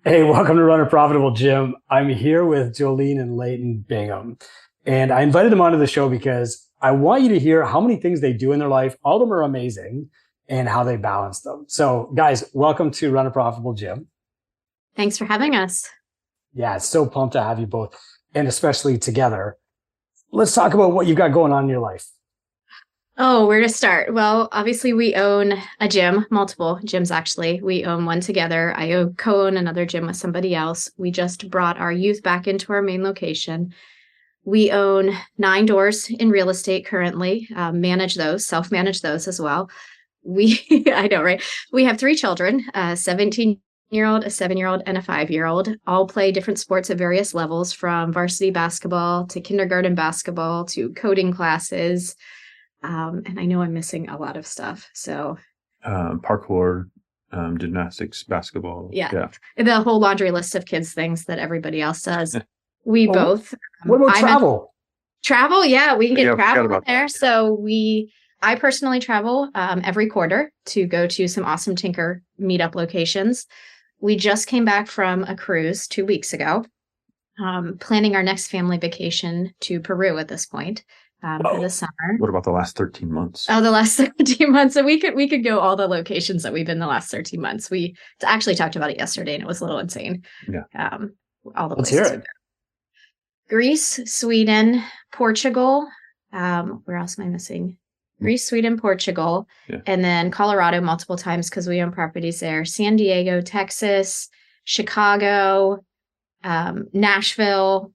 Hey, welcome to Run a Profitable Gym. I'm here with Joleen and Leighton Bingham. And I invited them onto the show because I want you to hear how many things they do in their life. All of them are amazing and how they balance them. So, guys, welcome to Run a Profitable Gym. Thanks for having us. Yeah, it's so pumped to have you both, and especially together. Let's talk about what you've got going on in your life. Oh, where to start? Well, obviously we own a gym, multiple gyms actually. We own one together. I co-own another gym with somebody else. We just brought our youth back into our main location. We own 9 doors in real estate currently, manage those, self-manage those as well. I know, right? We have 3 children, a 17-year-old, a 7-year-old, and a 5-year-old. All play different sports at various levels, from varsity basketball to kindergarten basketball to coding classes. And I know I'm missing a lot of stuff. So parkour, gymnastics, basketball. Yeah, the whole laundry list of kids things that everybody else does. We both. What about travel? Travel, yeah, we can get travel in there. So I personally travel every quarter to go to some awesome Tinker meetup locations. We just came back from a cruise 2 weeks ago, planning our next family vacation to Peru at this point. For the summer. What about the last 13 months? Oh, the last 13 months. So we could go all the locations that we've been the last 13 months. We actually talked about it yesterday and it was a little insane. Yeah. All the Let's places. hear it. Greece, Sweden, Portugal. Where else am I missing? Greece, Sweden, Portugal, and then Colorado multiple times because we own properties there. San Diego, Texas, Chicago, Nashville,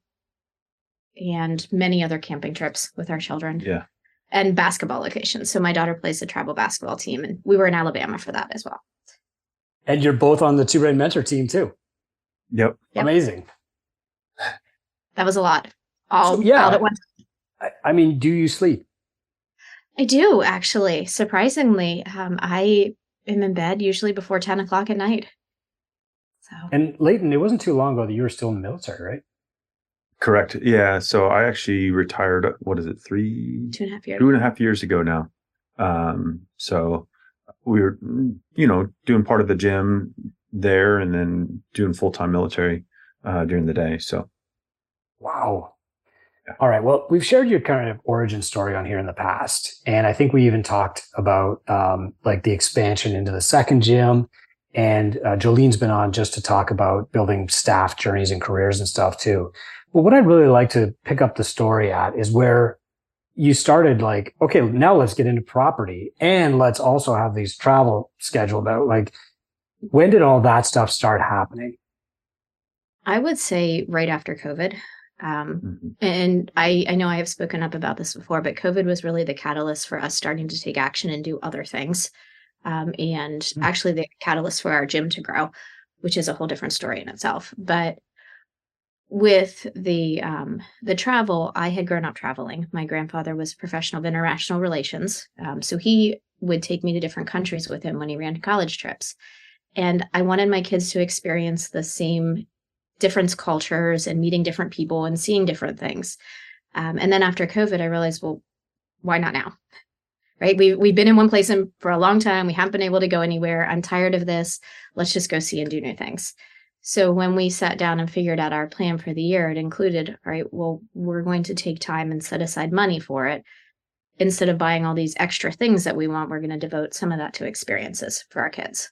and many other camping trips with our children. Yeah. And basketball locations. So my daughter plays the travel basketball team, and we were in Alabama for that as well. And you're both on the Two Brain Mentor team too. Yep. Amazing. That was a lot. All at once. I mean, do you sleep? I do, actually. Surprisingly, I am in bed usually before 10 o'clock at night. So. And Leighton, it wasn't too long ago that you were still in the military, right? Correct. Yeah. So I actually retired, 2.5 years ago now. So we were, doing part of the gym there and then doing full-time military during the day. So. Wow. Yeah. All right. Well, we've shared your kind of origin story on here in the past. And I think we even talked about like the expansion into the second gym. And Jolene's been on just to talk about building staff journeys and careers and stuff too. But what I'd really like to pick up the story at is where you started like, okay, now let's get into property and let's also have these travel scheduled out. Like, when did all that stuff start happening? I would say right after COVID. And I know I have spoken up about this before, but COVID was really the catalyst for us starting to take action and do other things. And actually the catalyst for our gym to grow, which is a whole different story in itself. But with the travel, I had grown up traveling. My grandfather was a professional of international relations. So he would take me to different countries with him when he ran college trips. And I wanted my kids to experience the same different cultures and meeting different people and seeing different things. And then after COVID, I realized, well, why not now? Right? We've been in one place for a long time. We haven't been able to go anywhere. I'm tired of this. Let's just go see and do new things. So when we sat down and figured out our plan for the year, it included, all right, well, we're going to take time and set aside money for it. Instead of buying all these extra things that we want, we're going to devote some of that to experiences for our kids.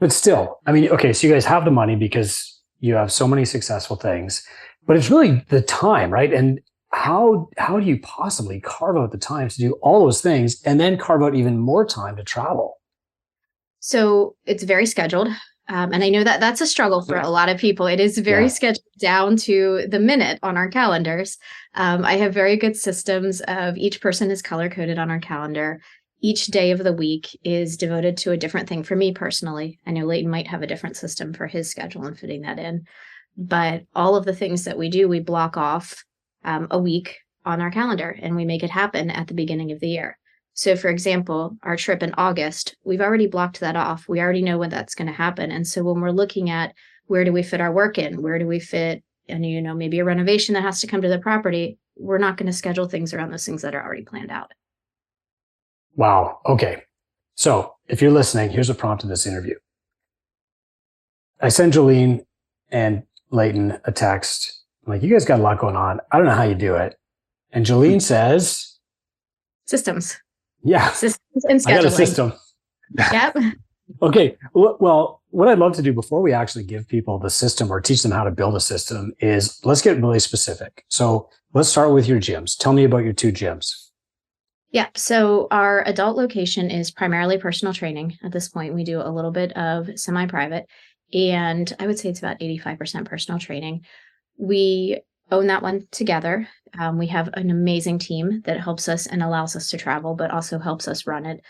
But still, I mean, okay, so you guys have the money because you have so many successful things, but it's really the time, right? And how do you possibly carve out the time to do all those things and then carve out even more time to travel? So it's very scheduled. And I know that that's a struggle for a lot of people. It is very scheduled down to the minute on our calendars. I have very good systems of each person is color coded on our calendar. Each day of the week is devoted to a different thing for me personally. I know Leighton might have a different system for his schedule and fitting that in. But all of the things that we do, we block off a week on our calendar and we make it happen at the beginning of the year. So for example, our trip in August, we've already blocked that off. We already know when that's going to happen. And so when we're looking at where do we fit our work in, where do we fit, and maybe a renovation that has to come to the property, we're not going to schedule things around those things that are already planned out. Wow. Okay. So if you're listening, here's a prompt in this interview. I sent Joleen and Leighton a text. I'm like, you guys got a lot going on. I don't know how you do it. And Joleen says, Systems. yeah, Systems and scheduling. I got a system. Yep. Okay. Well, what I'd love to do before we actually give people the system or teach them how to build a system is let's get really specific. So let's start with your gyms. Tell me about your 2 gyms. Yeah. So our adult location is primarily personal training. At this point, we do a little bit of semi-private, and I would say it's about 85% personal training. We own that one together. We have an amazing team that helps us and allows us to travel, but also helps us run it.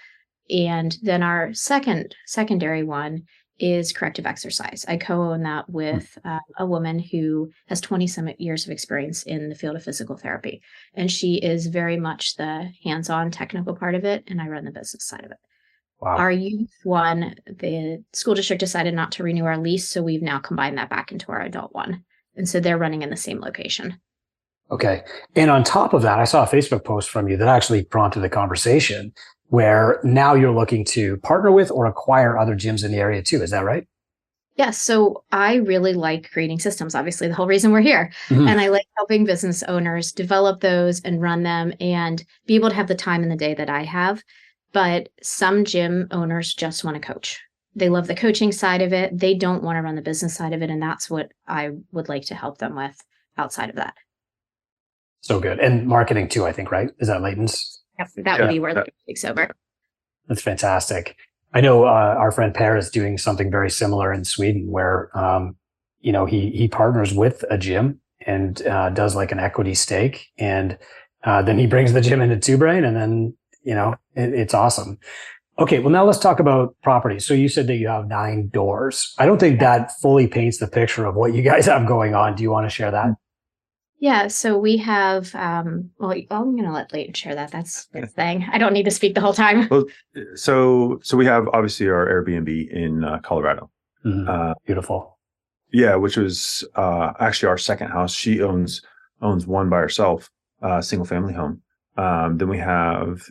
And then our secondary one is corrective exercise. I co-own that with a woman who has 20 some years of experience in the field of physical therapy. And she is very much the hands-on technical part of it, and I run the business side of it. Wow. Our youth one, the school district decided not to renew our lease, so we've now combined that back into our adult one. And so they're running in the same location. Okay. And on top of that, I saw a Facebook post from you that actually prompted a conversation where now you're looking to partner with or acquire other gyms in the area too. Is that right? Yeah. So I really like creating systems, obviously the whole reason we're here. Mm-hmm. And I like helping business owners develop those and run them and be able to have the time in the day that I have. But some gym owners just want to coach. They love the coaching side of it. They don't want to run the business side of it. And that's what I would like to help them with outside of that. So good. And marketing too, I think, right? Is that Leighton's? Yep, that would be where the takes over. That's fantastic. I know our friend Per is doing something very similar in Sweden where, he partners with a gym and does like an equity stake. And then he brings the gym into Two Brain and then, it's awesome. Okay. Well, now let's talk about property. So you said that you have 9 doors. I don't think that fully paints the picture of what you guys have going on. Do you want to share that? Yeah, so we have, I'm going to let Leighton share that. That's his thing. I don't need to speak the whole time. Well, so we have obviously our Airbnb in Colorado. Mm-hmm. Beautiful. Yeah, which was actually our second house. She owns one by herself, single family home. Then we have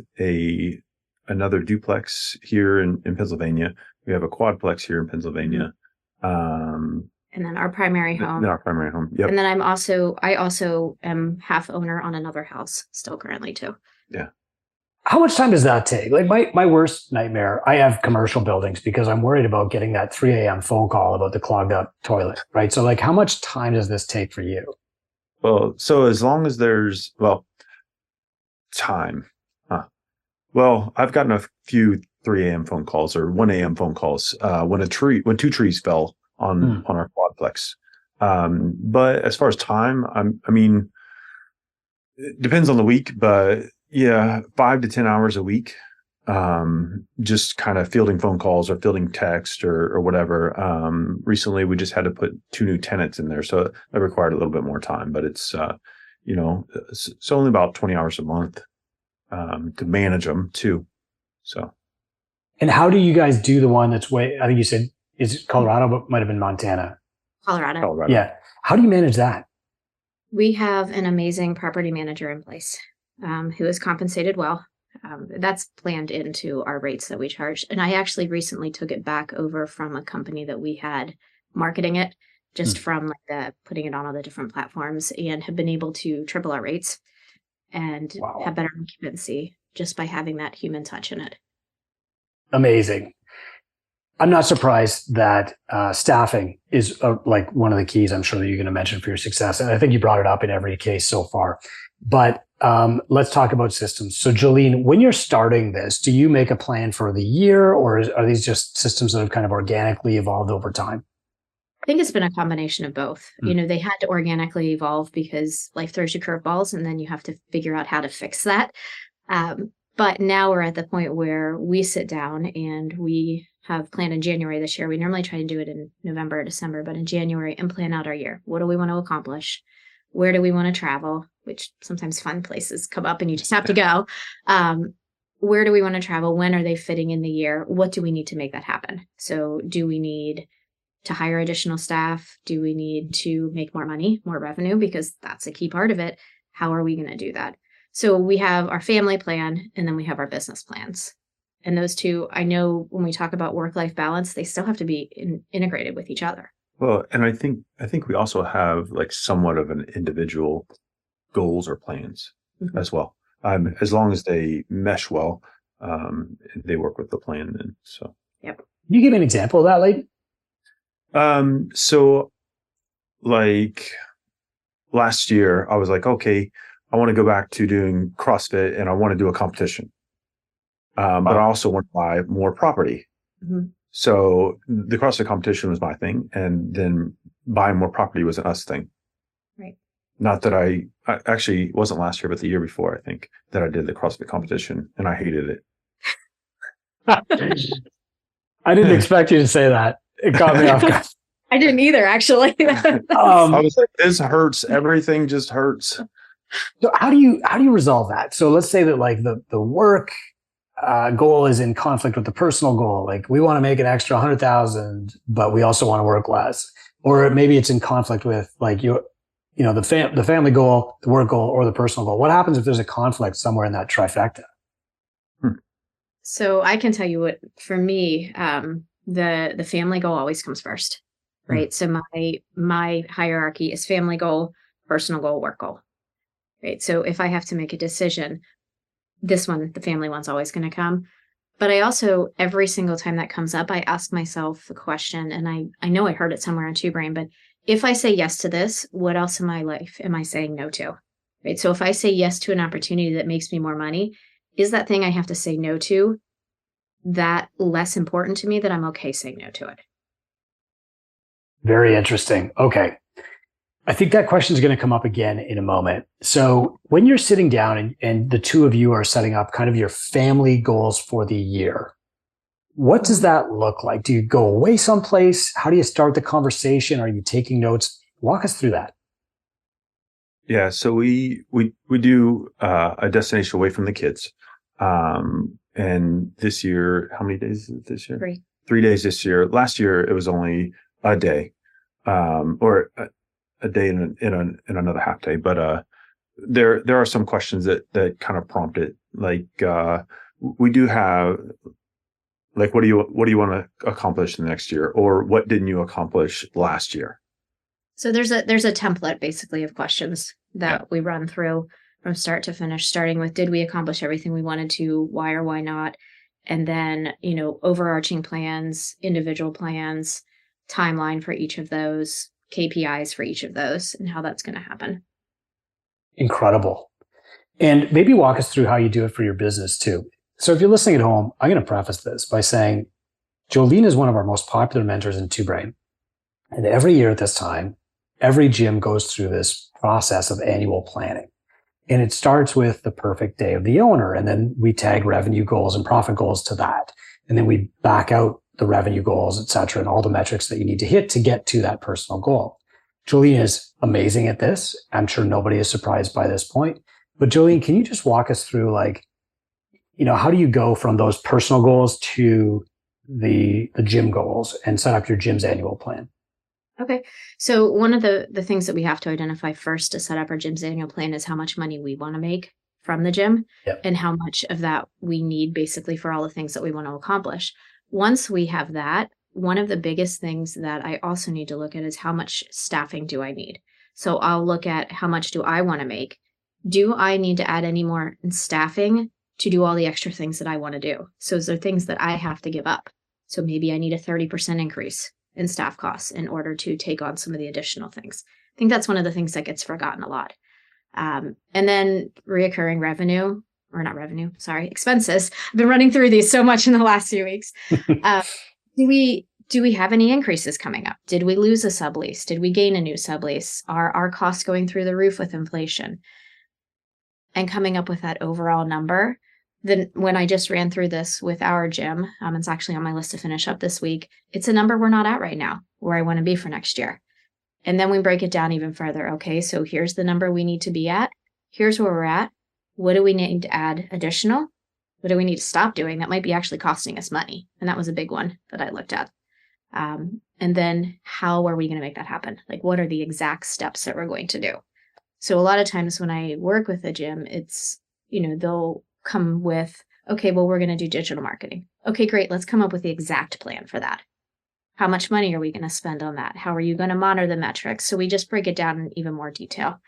another duplex here in Pennsylvania. We have a quadplex here in Pennsylvania. And then our primary home. Our primary home. Yep. And then I also am half owner on another house still currently too. Yeah. How much time does that take? Like my worst nightmare, I have commercial buildings because I'm worried about getting that 3 a.m. phone call about the clogged up toilet, right? So like how much time does this take for you? Well, so as long as there's, time. Well, I've gotten a few 3 a.m. phone calls or 1 a.m. phone calls when 2 trees fell on our quadplex. But as far as time, it depends on the week, but yeah, 5 to 10 hours a week. Just kind of fielding phone calls or fielding text or whatever. Recently we just had to put 2 new tenants in there. So that required a little bit more time, but it's only about 20 hours a month, to manage them too. So. And how do you guys do the one that's I think you said, is it Colorado, but might have been Montana? Colorado. Yeah. How do you manage that? We have an amazing property manager in place who is compensated well. That's planned into our rates that we charge. And I actually recently took it back over from a company that we had marketing it just from like putting it on all the different platforms and have been able to triple our rates and have better occupancy just by having that human touch in it. Amazing. I'm not surprised that staffing is like one of the keys I'm sure that you're going to mention for your success. And I think you brought it up in every case so far. But let's talk about systems. So Joleen, when you're starting this, do you make a plan for the year or are these just systems that have kind of organically evolved over time? I think it's been a combination of both. They had to organically evolve because life throws you curveballs and then you have to figure out how to fix that. But now we're at the point where we sit down and we have planned in January this year. We normally try to do it in November or December, but in January and plan out our year. What do we want to accomplish? Where do we want to travel? Which sometimes fun places come up and you just have to go. Where do we want to travel? When are they fitting in the year? What do we need to make that happen? So do we need to hire additional staff? Do we need to make more money, more revenue? Because that's a key part of it. How are we going to do that? So we have our family plan and then we have our business plans. And those two, I know when we talk about work-life balance, they still have to be integrated with each other. Well, and I think we also have like somewhat of an individual goals or plans as well. As long as they mesh well, they work with the plan. And so, yep. Can you give me an example of that, Leighton? So like last year, I was like, okay, I want to go back to doing CrossFit and I want to do a competition. But I also want to buy more property. So the CrossFit competition was my thing. And then buying more property was an us thing. Right. Not that I actually, it wasn't last year, but the year before, I think, that I did the CrossFit competition and I hated it. I didn't expect you to say that. It caught me off guard. I didn't either, actually. I was like, this hurts. Everything just hurts. So how do you resolve that? So let's say that like the work goal is in conflict with the personal goal. Like we want to make an extra 100,000, but we also want to work less. Or maybe it's in conflict with like the family goal, the work goal, or the personal goal. What happens if there's a conflict somewhere in that trifecta? So I can tell you what, for me, the family goal always comes first, right? So my hierarchy is family goal, personal goal, work goal, right? So if I have to make a decision, this one, the family one's always going to come. But I also, every single time that comes up, I ask myself the question, and I know I heard it somewhere on Two Brain, but if I say yes to this, what else in my life am I saying no to? Right? So if I say yes to an opportunity that makes me more money, is that thing I have to say no to that less important to me that I'm okay saying no to it? Very interesting. Okay. I think that question is going to come up again in a moment. So when you're sitting down and the two of you are setting up kind of your family goals for the year, what does that look like? Do you go away someplace? How do you start the conversation? Are you taking notes? Walk us through that. Yeah. So we do a destination away from the kids. And this year, how many days is it this year? 3. 3 days this year. Last year, it was only a day, or a day and another half day. But there are some questions that kind of prompt it. Like we do have, like, what do you want to accomplish the next year, or what didn't you accomplish last year? So there's a template basically of questions that we run through from start to finish, starting with, did we accomplish everything we wanted to? Why or why not? And then, overarching plans, individual plans, timeline for each of those, KPIs for each of those, and how that's going to happen. Incredible. And maybe walk us through how you do it for your business too. So if you're listening at home, I'm going to preface this by saying Joleen is one of our most popular mentors in Two Brain. And every year at this time, every gym goes through this process of annual planning. And it starts with the perfect day of the owner. And then we tag revenue goals and profit goals to that. And then we back out the revenue goals, et cetera, and all the metrics that you need to hit to get to that personal goal. Joleen is amazing at this. I'm sure nobody is surprised by this point. But Joleen, can you just walk us through, like, how do you go from those personal goals to the gym goals and set up your gym's annual plan? Okay. So one of the things that we have to identify first to set up our gym's annual plan is how much money we want to make from the gym and how much of that we need basically for all the things that we want to accomplish. Once we have that, one of the biggest things that I also need to look at is how much staffing do I need? So I'll look at how much do I want to make? Do I need to add any more staffing to do all the extra things that I want to do? So those are things that I have to give up. So maybe I need a 30% increase in staff costs in order to take on some of the additional things. I think that's one of the things that gets forgotten a lot. And then reoccurring revenue, or not revenue, sorry, expenses. I've been running through these so much in the last few weeks. Do we have any increases coming up? Did we lose a sublease? Did we gain a new sublease? Are our costs going through the roof with inflation? And coming up with that overall number. Then when I just ran through this with our gym, it's actually on my list to finish up this week. It's a number we're not at right now, where I want to be for next year. And then we break it down even further. Okay, so here's the number we need to be at. Here's where we're at. What do we need to add additional? What do we need to stop doing that might be actually costing us money? And that was a big one that I looked at. And then how are we going to make that happen? Like, what are the exact steps that we're going to do? So a lot of times when I work with a gym, it's, they'll come with, Okay, well, we're going to do digital marketing. Okay, great. Let's come up with the exact plan for that. How much money are we going to spend on that? How are you going to monitor the metrics? So we just break it down in even more detail.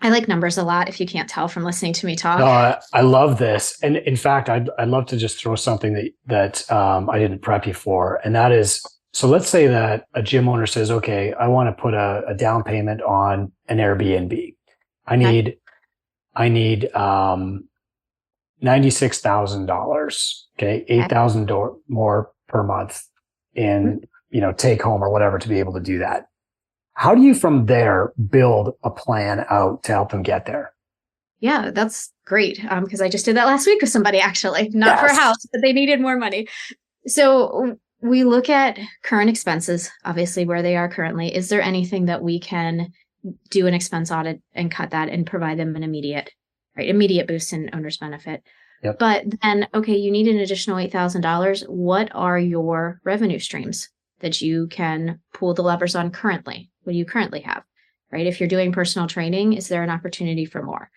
I like numbers a lot, if you can't tell from listening to me talk. No, I love this. And in fact, I'd love to just throw something that I didn't prep you for. And that is, so let's say that a gym owner says, okay, I want to put a down payment on an Airbnb. I need $96,000. Okay. $8,000 more per month in, take home or whatever to be able to do that. How do you from there build a plan out to help them get there? Yeah, that's great. Because I just did that last week with somebody, actually, not for a house, but they needed more money. So we look at current expenses, obviously where they are currently. Is there anything that we can do an expense audit and cut that and provide them an immediate boost in owner's benefit? Yep. But then, okay, you need an additional $8,000. What are your revenue streams that you can pull the levers on currently? What do you currently have, right? If you're doing personal training, is there an opportunity for more?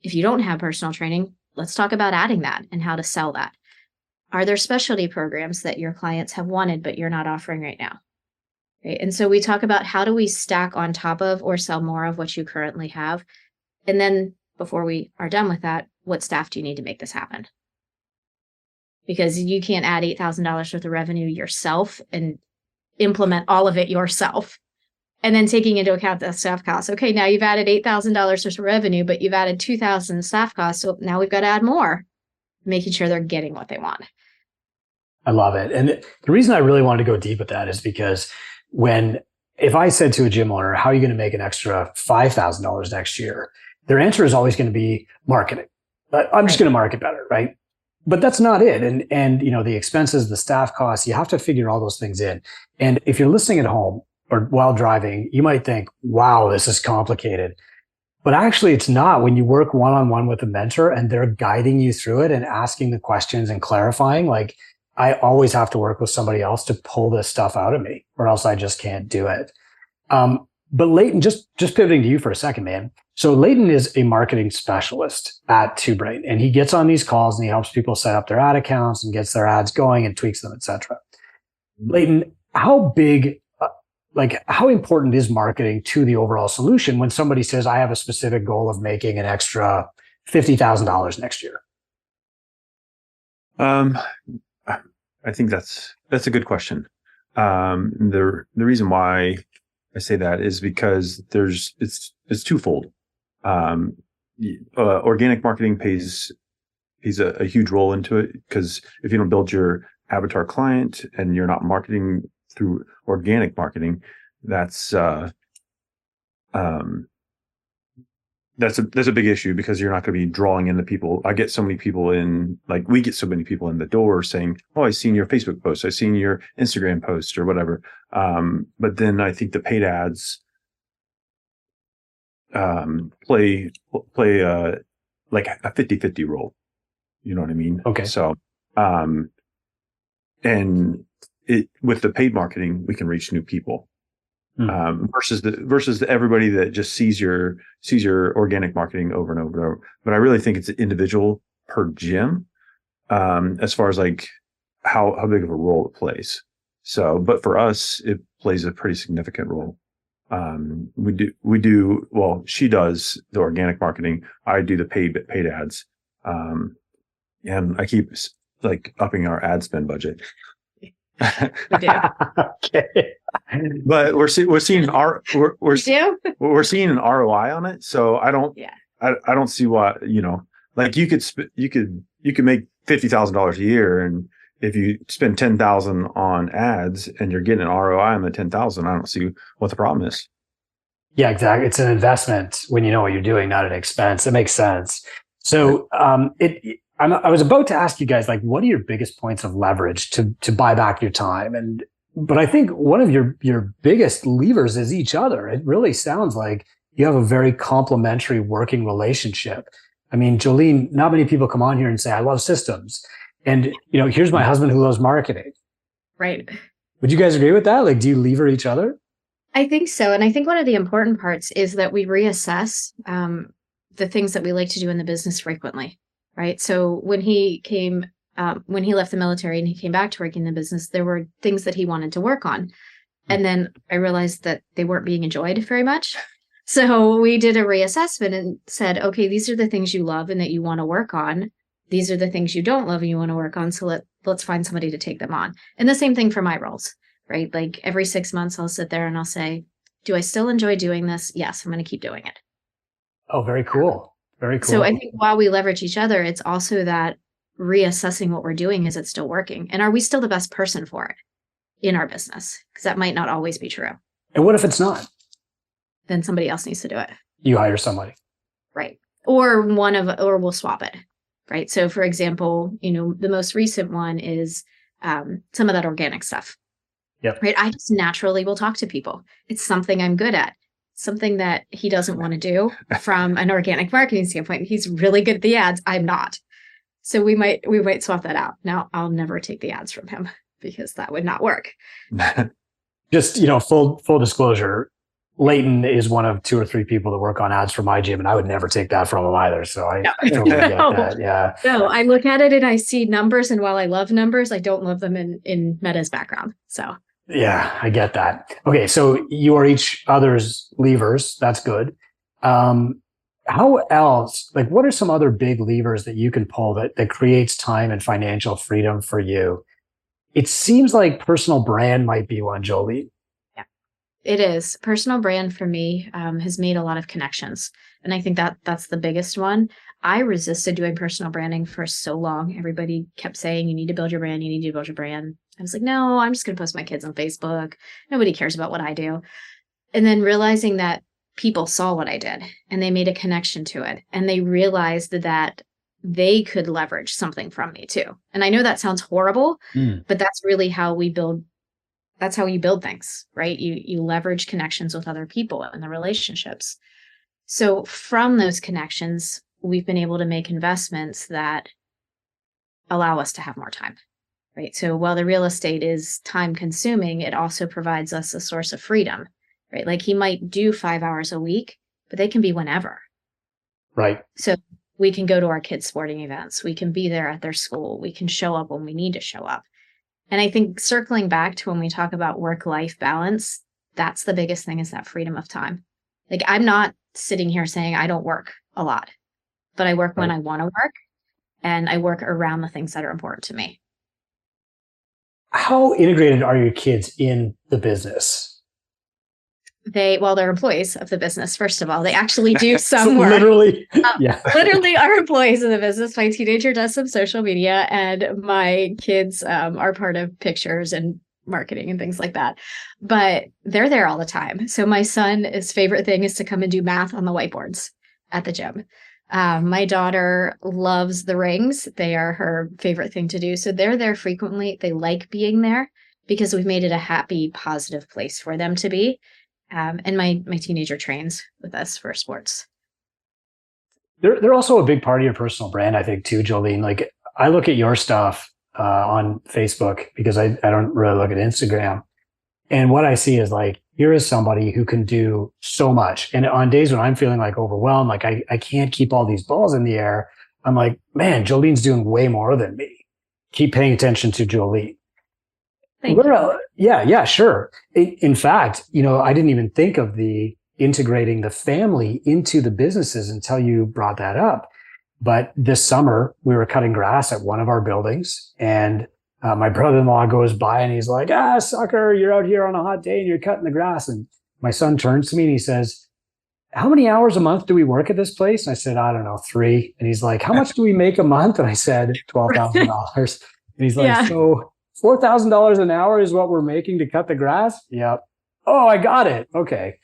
If you don't have personal training, let's talk about adding that and how to sell that. Are there specialty programs that your clients have wanted, but you're not offering right now? Right? And so we talk about how do we stack on top of or sell more of what you currently have? And then before we are done with that, what staff do you need to make this happen? Because you can't add $8,000 worth of revenue yourself and implement all of it yourself. And then taking into account the staff costs. Okay, now you've added $8,000 worth of revenue, but you've added $2,000 staff costs. So now we've got to add more, making sure they're getting what they want. I love it. And the reason I really wanted to go deep with that is because if I said to a gym owner, how are you going to make an extra $5,000 next year? Their answer is always going to be marketing. I'm just going to market better, right? But that's not it. And the expenses, the staff costs, you have to figure all those things in. And if you're listening at home or while driving, you might think, wow, this is complicated. But actually it's not. When you work one-on-one with a mentor and they're guiding you through it and asking the questions and clarifying, like I always have to work with somebody else to pull this stuff out of me or else I just can't do it. But Leighton, just pivoting to you for a second, man. So Leighton is a marketing specialist at Two Brain, and he gets on these calls and he helps people set up their ad accounts and gets their ads going and tweaks them, etc. Leighton, how important is marketing to the overall solution when somebody says, I have a specific goal of making an extra $50,000 next year? I think that's a good question. The reason why I say that is because it's twofold. Organic marketing plays a huge role into it, because if you don't build your avatar client and you're not marketing through organic marketing, that's a big issue, because you're not going to be drawing in the people. We get so many people in the door saying, oh, I've seen your Facebook post, I've seen your Instagram post or whatever. But then I think the paid ads play like a 50-50 role. You know what I mean? Okay. So, and with the paid marketing, we can reach new people. Versus everybody that just sees your organic marketing over and over and over. But I really think it's individual per gym, as far as like how big of a role it plays. So, but for us, it plays a pretty significant role. Well, she does the organic marketing. I do the paid ads. And I keep like upping our ad spend budget. Okay. But we're seeing we're seeing an ROI on it. So I don't see why, like you could make $50,000 a year, and if you spend $10,000 on ads and you're getting an ROI on the $10,000, I don't see what the problem is. Yeah, exactly. It's an investment when you know what you're doing, not an expense. It makes sense. So I was about to ask you guys, like, what are your biggest points of leverage to buy back your time? But I think one of your biggest levers is each other. It really sounds like you have a very complementary working relationship. I mean, Joleen, not many people come on here and say, I love systems. And, here's my husband who loves marketing. Right. Would you guys agree with that? Like, do you lever each other? I think so. And I think one of the important parts is that we reassess the things that we like to do in the business frequently. right? So when he left the military and he came back to working in the business, there were things that he wanted to work on. And then I realized that they weren't being enjoyed very much. So we did a reassessment and said, okay, these are the things you love and that you want to work on. These are the things you don't love and you want to work on. So let's find somebody to take them on. And the same thing for my roles, right? Like every 6 months, I'll sit there and I'll say, do I still enjoy doing this? Yes, I'm going to keep doing it. Oh, very cool. Very cool. So I think while we leverage each other, it's also that reassessing what we're doing. Is it still working? And are we still the best person for it in our business? Because that might not always be true. And what if it's not? Then somebody else needs to do it. You hire somebody. Right. Or we'll swap it. Right. So for example, the most recent one is some of that organic stuff. Yep. Right. I just naturally will talk to people. It's something I'm good at. Something that he doesn't want to do from an organic marketing standpoint. He's really good at the ads. I'm not. So we might swap that out. Now I'll never take the ads from him because that would not work. Just, full disclosure, Leighton is one of 2 or 3 people that work on ads for my gym, and I would never take that from him either. So I totally get that. Yeah. No, I look at it and I see numbers, and while I love numbers, I don't love them in Meta's background. So yeah, I get that. Okay, so you are each other's levers. That's good. How else? Like, what are some other big levers that you can pull that creates time and financial freedom for you? It seems like personal brand might be one, Joleen. Yeah, it is. Personal brand for me has made a lot of connections. And I think that's the biggest one. I resisted doing personal branding for so long. Everybody kept saying, you need to build your brand. You need to build your brand. I was like, no, I'm just going to post my kids on Facebook. Nobody cares about what I do. And then realizing that people saw what I did and they made a connection to it. And they realized that they could leverage something from me too. And I know that sounds horrible, but that's really how we build. That's how you build things, right? You leverage connections with other people and the relationships. So from those connections, we've been able to make investments that allow us to have more time, right? So while the real estate is time consuming, it also provides us a source of freedom, right? Like he might do 5 hours a week, but they can be whenever. Right. So we can go to our kids' sporting events. We can be there at their school. We can show up when we need to show up. And I think circling back to when we talk about work-life balance, that's the biggest thing, is that freedom of time. Like I'm not sitting here saying I don't work a lot, but I work when I want to work, and I work around the things that are important to me. How integrated are your kids in the business? They're employees of the business. First of all, they actually do some work. Literally, literally are employees of the business. My teenager does some social media, and my kids are part of pictures and marketing and things like that. But they're there all the time. So my son's favorite thing is to come and do math on the whiteboards at the gym. My daughter loves the rings. They are her favorite thing to do. So they're there frequently. They like being there because we've made it a happy, positive place for them to be. And my teenager trains with us for sports. They're also a big part of your personal brand, I think, too, Joleen. Like I look at your stuff on Facebook because I don't really look at Instagram. And what I see is like, here is somebody who can do so much. And on days when I'm feeling like overwhelmed, like I can't keep all these balls in the air, I'm like, man, Jolene's doing way more than me. Keep paying attention to Joleen. Thank you. Yeah, sure. In fact, I didn't even think of the integrating the family into the businesses until you brought that up. But this summer, we were cutting grass at one of our buildings, and my brother-in-law goes by and he's like, sucker, you're out here on a hot day and you're cutting the grass. And my son turns to me and he says, how many hours a month do we work at this place? And I said, I don't know, 3. And he's like, how much do we make a month? And I said, $12,000. And he's like, so $4,000 an hour is what we're making to cut the grass? Yep. Oh, I got it. Okay.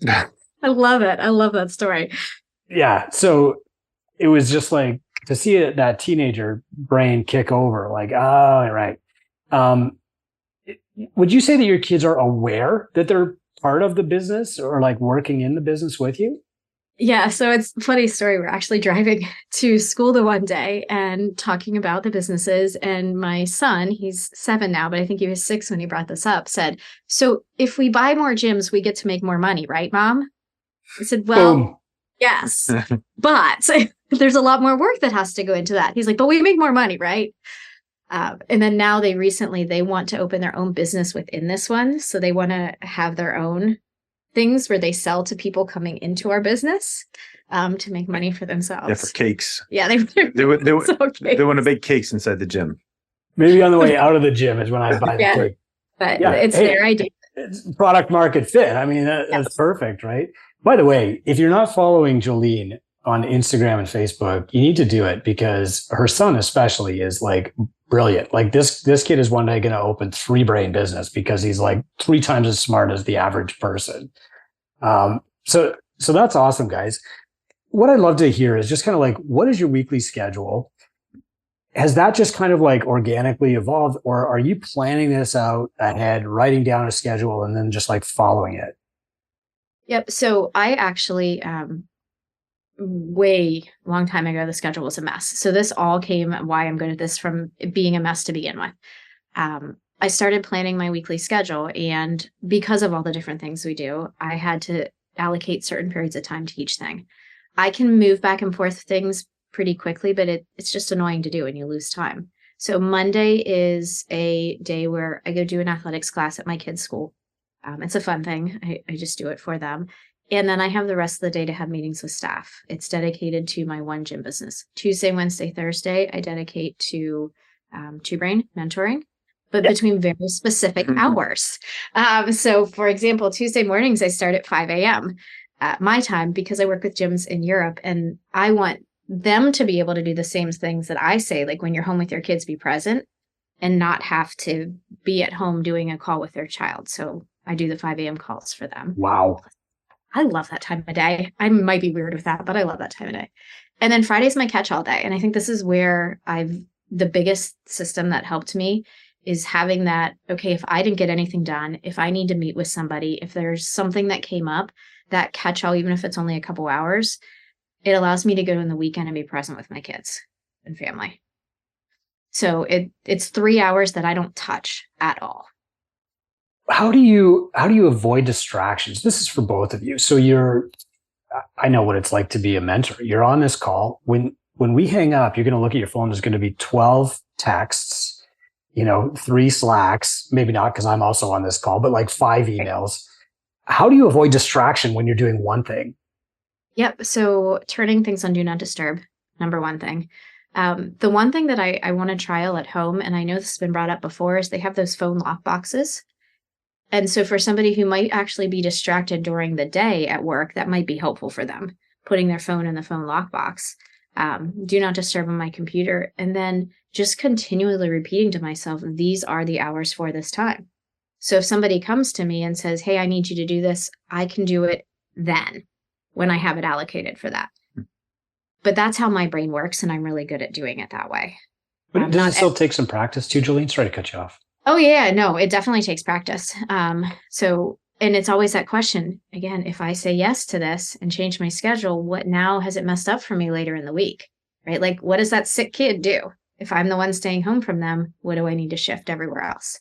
I love it. I love that story. Yeah. So it was just like to see that teenager brain kick over, like, oh, right. Would you say that your kids are aware that they're part of the business or like working in the business with you? Yeah, so it's a funny story. We're actually driving to school the one day and talking about the businesses. And my son, he's 7 now, but I think he was 6 when he brought this up, said, so if we buy more gyms, we get to make more money, right, Mom? I said, well, Boom. yes, but there's a lot more work that has to go into that. He's like, but we make more money, right? And then now they want to open their own business within this one. So they want to have their own things where they sell to people coming into our business to make money for themselves. Yeah, for cakes. Yeah, they want to bake cakes inside the gym. Maybe on the way out of the gym is when I buy the cake. But it's their idea. It's product market fit. I mean, that's perfect, right? By the way, if you're not following Joleen on Instagram and Facebook, you need to do it, because her son especially is like brilliant. Like this kid is one day going to open 3-brain business because he's like 3 times as smart as the average person. So that's awesome, guys. What I'd love to hear is just kind of like, what is your weekly schedule? Has that just kind of like organically evolved, or are you planning this out ahead, writing down a schedule and then just like following it? Yep. So I actually, way long time ago, the schedule was a mess. So this all came why I'm good at this from being a mess to begin with. I started planning my weekly schedule, and because of all the different things we do, I had to allocate certain periods of time to each thing. I can move back and forth things pretty quickly, but it's just annoying to do and you lose time. So Monday is a day where I go do an athletics class at my kids' school. It's a fun thing. I just do it for them. And then I have the rest of the day to have meetings with staff. It's dedicated to my one gym business. Tuesday, Wednesday, Thursday, I dedicate to 2-brain mentoring, but between very specific hours. So for example, Tuesday mornings, I start at 5 a.m. My time, because I work with gyms in Europe, and I want them to be able to do the same things that I say, like when you're home with your kids, be present and not have to be at home doing a call with their child. So I do the 5 a.m. calls for them. Wow. I love that time of day. I might be weird with that, but I love that time of day. And then Friday's my catch-all day. And I think this is where the biggest system that helped me is having that, okay, if I didn't get anything done, if I need to meet with somebody, if there's something that came up, that catch-all, even if it's only a couple hours, it allows me to go in the weekend and be present with my kids and family. So it's 3 hours that I don't touch at all. How do you avoid distractions? This is for both of you. So I know what it's like to be a mentor. You're on this call. When we hang up, you're going to look at your phone. There's going to be 12 texts, 3 Slacks, maybe not because I'm also on this call, but like 5 emails. How do you avoid distraction when you're doing one thing? Yep. So turning things on Do Not Disturb, number one thing. The one thing that I want to trial at home, and I know this has been brought up before, is they have those phone lock boxes. And so for somebody who might actually be distracted during the day at work, that might be helpful for them, putting their phone in the phone lock box. Do Not Disturb on my computer, and then just continually repeating to myself, these are the hours for this time. So if somebody comes to me and says, hey, I need you to do this, I can do it then when I have it allocated for that. But that's how my brain works, and I'm really good at doing it that way. But does it still take some practice too, Joleen? Sorry to cut you off. Oh, yeah. No, it definitely takes practice. And it's always that question, again, if I say yes to this and change my schedule, what now has it messed up for me later in the week, right? Like, what does that sick kid do? If I'm the one staying home from them, what do I need to shift everywhere else?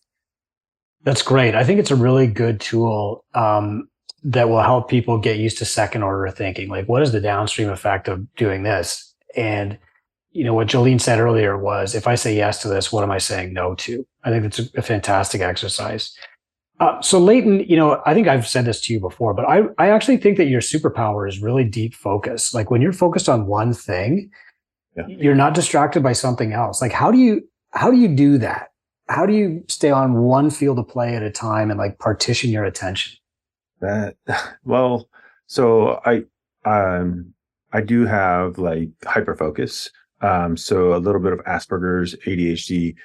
That's great. I think it's a really good tool that will help people get used to second order thinking. Like, what is the downstream effect of doing this? And, what Joleen said earlier was, if I say yes to this, what am I saying no to? I think that's a fantastic exercise. So Leighton, I think I've said this to you before, but I actually think that your superpower is really deep focus. Like when you're focused on one thing, you're not distracted by something else. Like, how do you do that? How do you stay on one field of play at a time and like partition your attention? So I do have like hyperfocus. So a little bit of Asperger's, ADHD.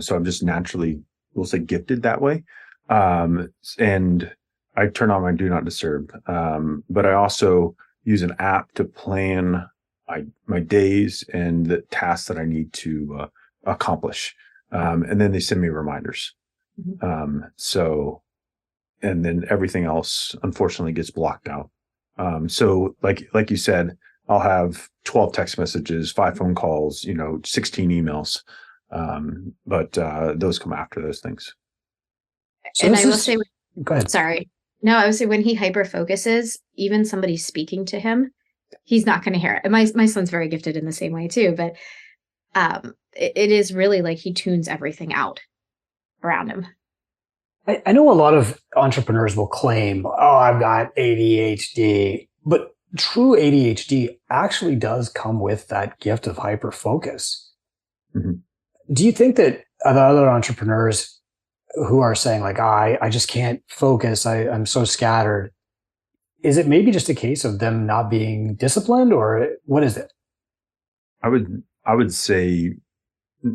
So I'm just naturally, we'll say, gifted that way. And I turn on my Do Not Disturb. But I also use an app to plan my days and the tasks that I need to accomplish. And then they send me reminders. And then everything else, unfortunately, gets blocked out. So like you said, I'll have 12 text messages, 5 phone calls, 16 emails. But those come after those things. And I will say, go ahead. Sorry. No, I would say when he hyper focuses, even somebody speaking to him, he's not going to hear it. And my son's very gifted in the same way too, but it is really like he tunes everything out around him. I know a lot of entrepreneurs will claim, oh, I've got ADHD, but true ADHD actually does come with that gift of hyper focus. Mm-hmm. Do you think that the other entrepreneurs who are saying like, I just can't focus, I'm so scattered, is it maybe just a case of them not being disciplined, or what is it? I would say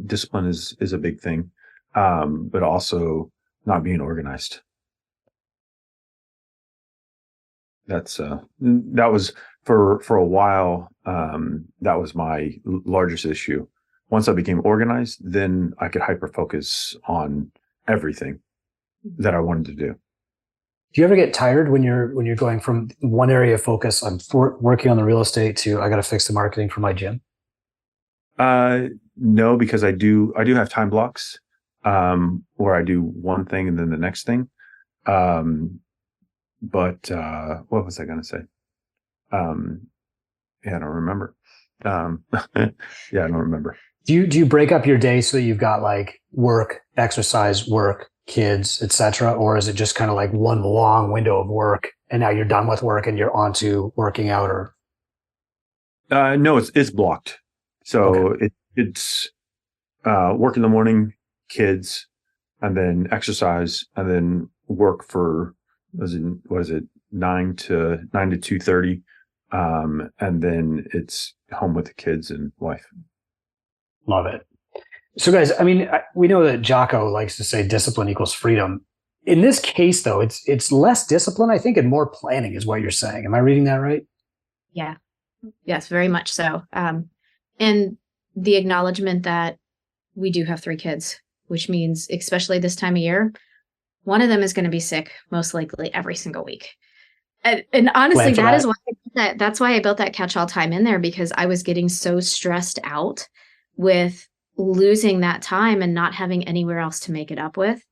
discipline is a big thing, but also not being organized. That was for a while. That was my largest issue. Once I became organized, then I could hyper focus on everything that I wanted to do. Do you ever get tired when you're going from one area of focus, I'm working on the real estate, to I got to fix the marketing for my gym? No, because I do have time blocks where I do one thing and then the next thing. But what was I going to say? Yeah, I don't remember. Yeah, I don't remember. Do you break up your day so that you've got like work, exercise, work, kids, etc., or is it just kind of like one long window of work and now you're done with work and you're on to working out? Or no, it's blocked. So okay. It's work in the morning, kids, and then exercise, and then work for what is it 9 to 2:30, and then it's home with the kids and wife. Love it. So guys, I mean, we know that Jocko likes to say discipline equals freedom. In this case, though, it's less discipline, I think, and more planning is what you're saying. Am I reading that right? Yeah. Yes, very much so. And the acknowledgement that we do have 3 kids, which means, especially this time of year, one of them is going to be sick, most likely every single week. And honestly, that's why I built that catch-all time in there, because I was getting so stressed out with losing that time and not having anywhere else to make it up with.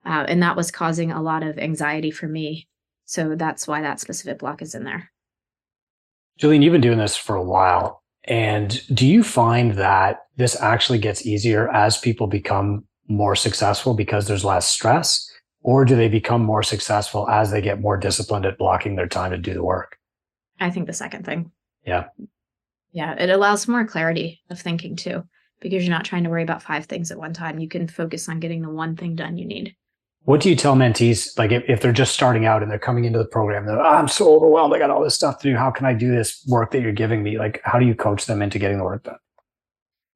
And that was causing a lot of anxiety for me. So that's why that specific block is in there. Joleen, you've been doing this for a while. And do you find that this actually gets easier as people become more successful because there's less stress? Or do they become more successful as they get more disciplined at blocking their time to do the work? I think the second thing. Yeah. Yeah. It allows more clarity of thinking too, because you're not trying to worry about 5 things at one time. You can focus on getting the one thing done you need. What do you tell mentees, like if they're just starting out and they're coming into the program, they're, I'm so overwhelmed, I got all this stuff to do, how can I do this work that you're giving me? Like, how do you coach them into getting the work done?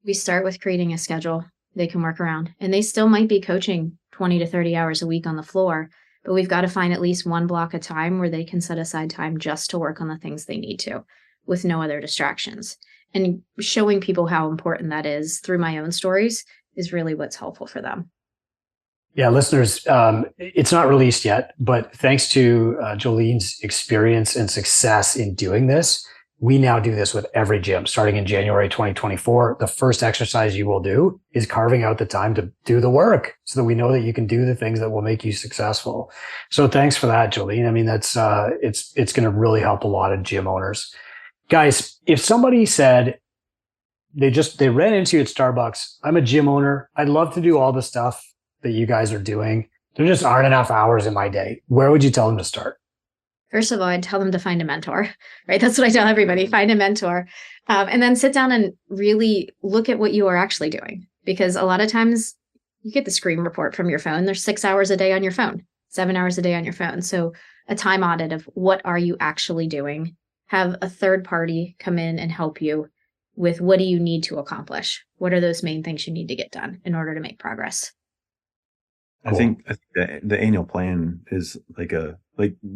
We start with creating a schedule they can work around, and they still might be coaching 20 to 30 hours a week on the floor, but we've got to find at least one block of time where they can set aside time just to work on the things they need to, with no other distractions. And showing people how important that is through my own stories is really what's helpful for them. Yeah, listeners, it's not released yet, but thanks to Joleen's experience and success in doing this, we now do this with every gym starting in January 2024. The first exercise you will do is carving out the time to do the work so that we know that you can do the things that will make you successful. So thanks for that, Joleen. I mean, that's it's going to really help a lot of gym owners. Guys, if somebody said they ran into you at Starbucks, I'm a gym owner, I'd love to do all the stuff that you guys are doing, there just aren't enough hours in my day, where would you tell them to start? First of all, I'd tell them to find a mentor, right? That's what I tell everybody, find a mentor. And then sit down and really look at what you are actually doing. Because a lot of times you get the screen report from your phone. There's 6 hours a day on your phone, 7 hours a day on your phone. So a time audit of what are you actually doing? Have a third party come in and help you with what do you need to accomplish? What are those main things you need to get done in order to make progress? Cool. I think the annual plan is like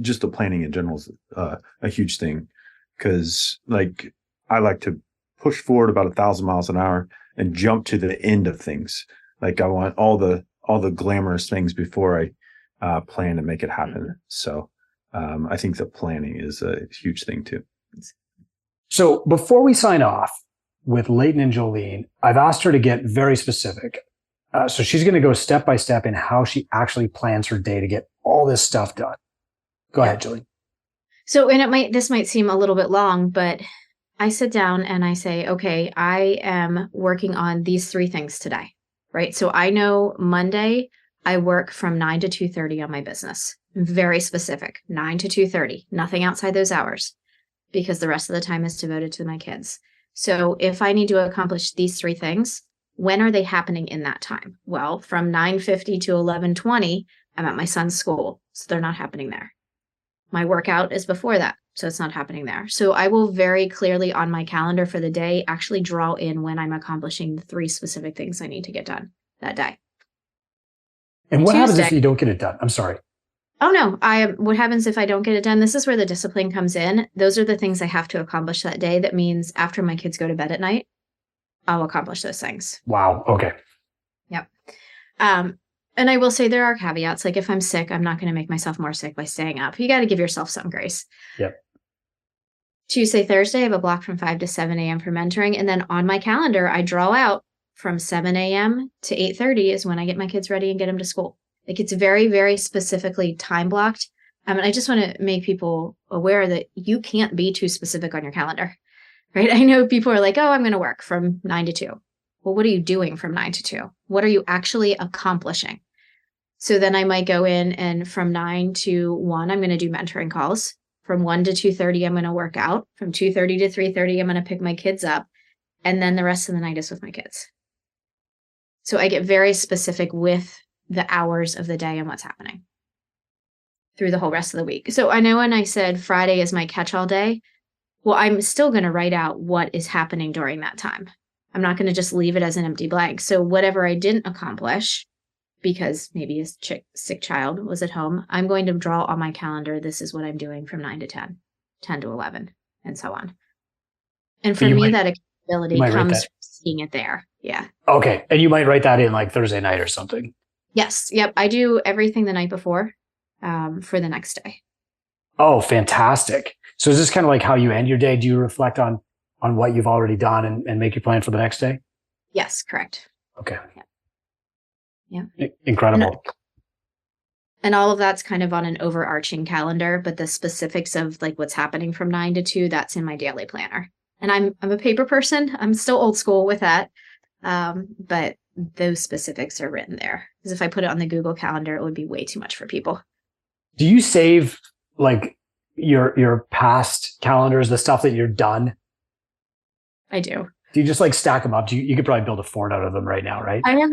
just the planning in general is a huge thing, because like I like to push forward about 1,000 miles an hour and jump to the end of things. Like I want all the glamorous things before I plan to make it happen. So I think the planning is a huge thing too. So before we sign off with Leighton and Joleen, I've asked her to get very specific. So she's going to go step by step in how she actually plans her day to get all this stuff done. Go ahead, Joleen. So, and this might seem a little bit long, but I sit down and I say, okay, I am working on these 3 things today, right? So I know Monday I work from 9 to 2:30 on my business. Very specific, 9 to 2:30, nothing outside those hours, because the rest of the time is devoted to my kids. So if I need to accomplish these 3 things, when are they happening in that time? Well, from 9:50 to 11:20, I'm at my son's school, so they're not happening there. My workout is before that, so it's not happening there. So I will very clearly on my calendar for the day actually draw in when I'm accomplishing the 3 specific things I need to get done that day. And what happens if you don't get it done? I'm sorry. Oh, no. What happens if I don't get it done? This is where the discipline comes in. Those are the things I have to accomplish that day. That means after my kids go to bed at night, I'll accomplish those things. Wow. Okay. Yep. And I will say there are caveats. Like if I'm sick, I'm not going to make myself more sick by staying up. You got to give yourself some grace. Yep. Tuesday, Thursday, I have a block from 5 to 7 a.m. for mentoring. And then on my calendar, I draw out from 7 a.m. to 8:30 is when I get my kids ready and get them to school. Like it's very, very specifically time blocked. And I just want to make people aware that you can't be too specific on your calendar, right? I know people are like, oh, I'm going to work from 9 to 2. Well, what are you doing from 9 to 2? What are you actually accomplishing? So then I might go in and from 9 to 1, I'm going to do mentoring calls. From 1 to 2:30, I'm going to work out. From 2:30 to 3:30, I'm going to pick my kids up. And then the rest of the night is with my kids. So I get very specific with the hours of the day and what's happening through the whole rest of the week. So I know when I said Friday is my catch-all day, well, I'm still going to write out what is happening during that time. I'm not going to just leave it as an empty blank. So whatever I didn't accomplish, because maybe a sick child was at home, I'm going to draw on my calendar, this is what I'm doing from 9 to 10, 10 to 11, and so on. And for me, that accountability comes from seeing it there. Yeah. Okay. And you might write that in like Thursday night or something. Yes. Yep. I do everything the night before for the next day. Oh, fantastic. So is this kind of like how you end your day? Do you reflect on what you've already done and make your plan for the next day? Yes, correct. Okay. Yeah. Incredible. And all of that's kind of on an overarching calendar, but the specifics of like what's happening from 9 to 2, that's in my daily planner. And I'm a paper person. I'm still old school with that. But those specifics are written there. Because if I put it on the Google Calendar, it would be way too much for people. Do you save like your past calendars, the stuff that you're done? I do. Do you just like stack them up? You could probably build a fort out of them right now, right? I have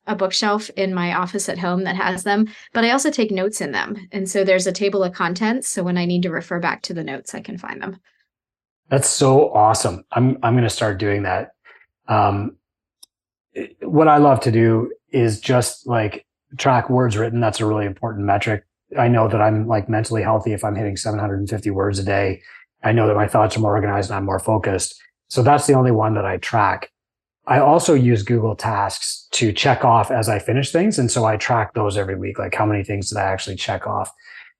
a bookshelf in my office at home that has them, but I also take notes in them. And so there's a table of contents. So when I need to refer back to the notes, I can find them. That's so awesome. I'm going to start doing that. What I love to do is just like track words written. That's a really important metric. I know that I'm like mentally healthy if I'm hitting 750 words a day. I know that my thoughts are more organized and I'm more focused. So that's the only one that I track. I also use Google Tasks to check off as I finish things. And so I track those every week, like how many things did I actually check off?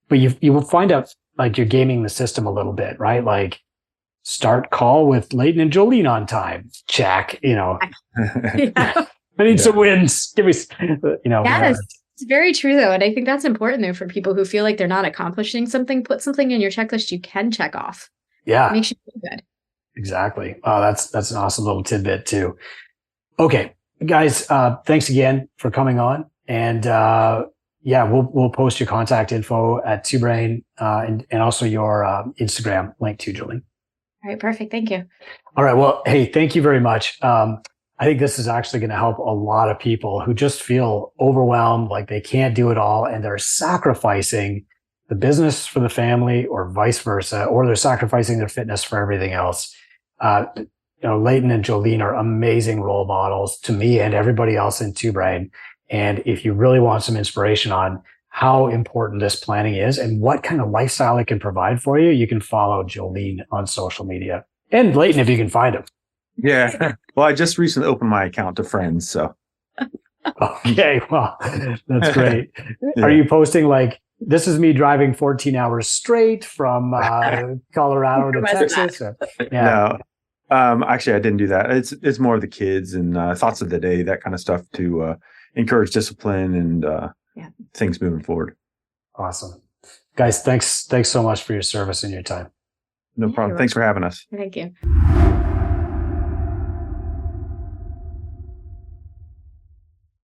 But you will find out like you're gaming the system a little bit, right? Like start call with Leighton and Joleen on time. Check, Yeah. I need some wins. Give me, Yes, it's very true though. And I think that's important though for people who feel like they're not accomplishing something. Put something in your checklist you can check off. Yeah. Makes you feel good. Exactly. Oh, that's an awesome little tidbit too. Okay, guys, thanks again for coming on. And we'll post your contact info at TwoBrain and also your Instagram link to Joleen. All right, perfect. Thank you. All right. Well, hey, thank you very much. I think this is actually going to help a lot of people who just feel overwhelmed, like they can't do it all, and they're sacrificing the business for the family or vice versa, or they're sacrificing their fitness for everything else. Leighton and Joleen are amazing role models to me and everybody else in TwoBrain. And if you really want some inspiration on how important this planning is and what kind of lifestyle it can provide for you, you can follow Joleen on social media and Leighton if you can find him. Yeah. Well, I just recently opened my account to friends, so. Okay. Well, that's great. Yeah. Are you posting like, this is me driving 14 hours straight from Colorado to Texas? Yeah. No, actually, I didn't do that. It's more of the kids and thoughts of the day, that kind of stuff to encourage discipline and things moving forward. Awesome. Guys, thanks so much for your service and your time. No problem. Thanks for having us. Thank you.